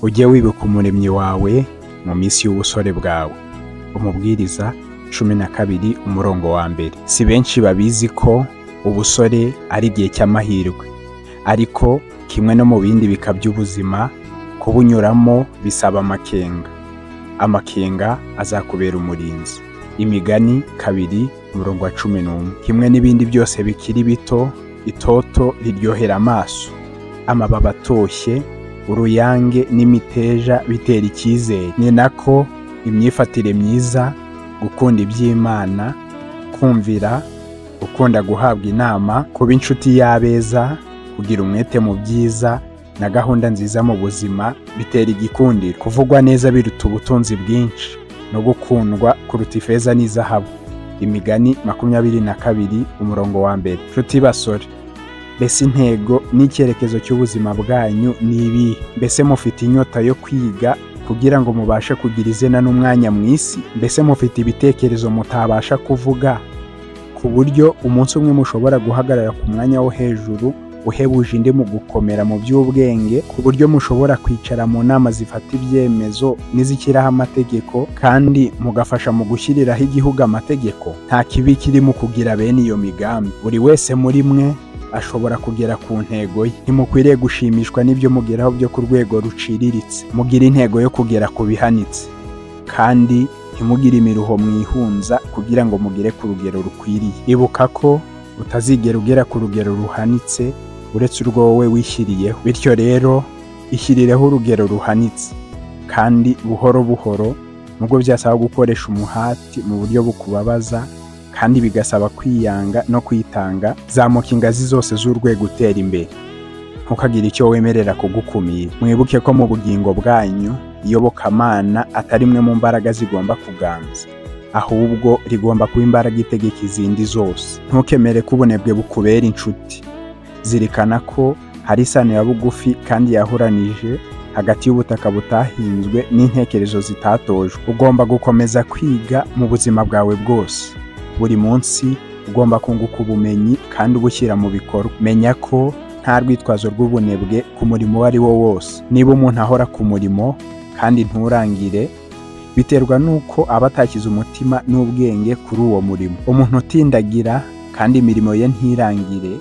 ujye wibuka umuremyi wawe mu minsi y'ubusore bwawe. Umubwiriza 12 umurongo wa mbere. Si benshi babizi ko ubusore ari igihe cy'amahirwe, ariko kimwe no mu bindi bika by'ubuzima kubunyuramo bisaba amakenga azakubera umurinzi. Imigani 2 umurongo wa 11. Kimwe n'ibindi byose bikiri bito, itoto riryohera amaso, amababa atoshye, uruyange n'imiteja bitera icyizere. Ni nako imyifatire myiza, gukunda iby'Imana, kumvira, gukunda guhabwa inama, kuba inshuti y'abeza, kugira umwete mu byiza na gahunda nziza mu buzima bitera igikundiro. Kuvugwa neza biruta ubutunzi bwinshi, no gukundwa kuruta ifeza n'izahabu. Imigani 22 umurongo wa mbere. Nshuti basore, mbese intego n'icyerekezo cy'ubuzima bwanyu ni ibi? Mbese mufite inyota yo kwiga kugira ngo mubashe kugira izina n'umwanya mu isi? Mbese mufite ibitekerezo mutabasha kuvuga ku buryo umunsi umwe mushobora guhagarara ku mwanya wo hejuru uhebuje indi mu gukomera mu by'ubwenge, ku buryo mushobora kwicara mu nama zifata ibyemezo n'izishyiraho amategeko, kandi mugafasha mu gushyiriraho igihugu amategeko? Nta kibi kiri mu kugira bene iyo migambi. Buri wese muri mwe ashobora kugera ku ntego ye. Ntimukwiriye gushimishwa n'ibyo mugeraho byo ku rwego ruciriritse. Mugire intego yo kugera ku bihanitse, kandi ntimugire imiruho mwihunza kugira ngo mugere ku rugero rukwiriye. Ibuka ko utazigera ugera ku rugero ruhanitse uretse urwo wowe wishyiriyeho. Bityo rero ishyirireho urugero ruhanitse, kandi buhoro buhoro, nubwo byasaba gukoresha umuhati mu buryo bukubabaza kandi bigasaba kwiyanga no kwitanga, zamuka ingazi zose z'urwego utera imbere. Ntukagire icyo wemerera kugukumira. Mwibuke ko mu bugingo bwanyu iyobokamana atari imwe mu mbaraga zigomba kuganza, ahubwo rigomba kuba imbaraga itegeka izindi zose. Ntukemere ko ubunebwe bukubera inshuti. Zirikana ko hari isano ya bugufi kandi yahuranije hagati y'ubutaka butahinzwe n'intekerezo zitatojwe. Ugomba gukomeza kwiga mu buzima bwawe bwose. Buri munsi ugomba kunguka ubumenyi kandi ubushyira mu bikorwa. Menya ko nta rwitwazo rw'ubunebwe ku murimo uwo ari wo wose. Niba umuntu ahora ku murimo kandi nturangire, biterwa n'uko aba atashyize umutima n'ubwenge kuri uwo murimo. Umuntu utindagira kandi imirimo ye ntirangire,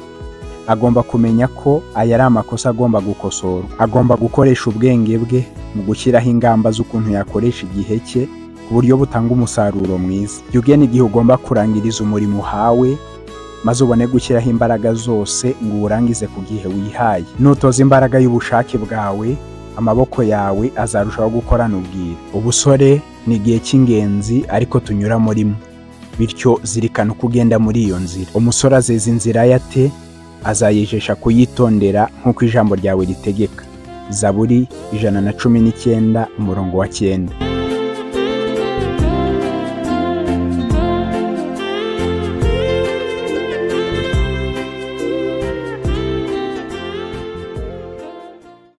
agomba kumenya ko aya ari amakosa agomba gukosorwa. Agomba gukoresha ubwenge bwe mu gushyiraho ingamba z'ukuntu yakoresha igihe cye ku buryo butanga umusaruro mwiza. Jya ugena igihe ugomba kurangiriza umurimo uhawe, maze ubone gushyiraho imbaraga zose ngo uwurangize ku gihe wihaye. Nutoza imbaraga y'ubushake bwawe, amaboko yawe azarushaho gukorana ubwira. Ubusore ni igihe cy'ingenzi ariko tunyuramo rimwe, bityo zirikana uko ugenda muri iyo nzira. Umusore azeza inzira ye ate? Azayijesha kuyitondera nk'uko ijambo ryawe ritegeka. Zaburi 119 umurongo wa 9.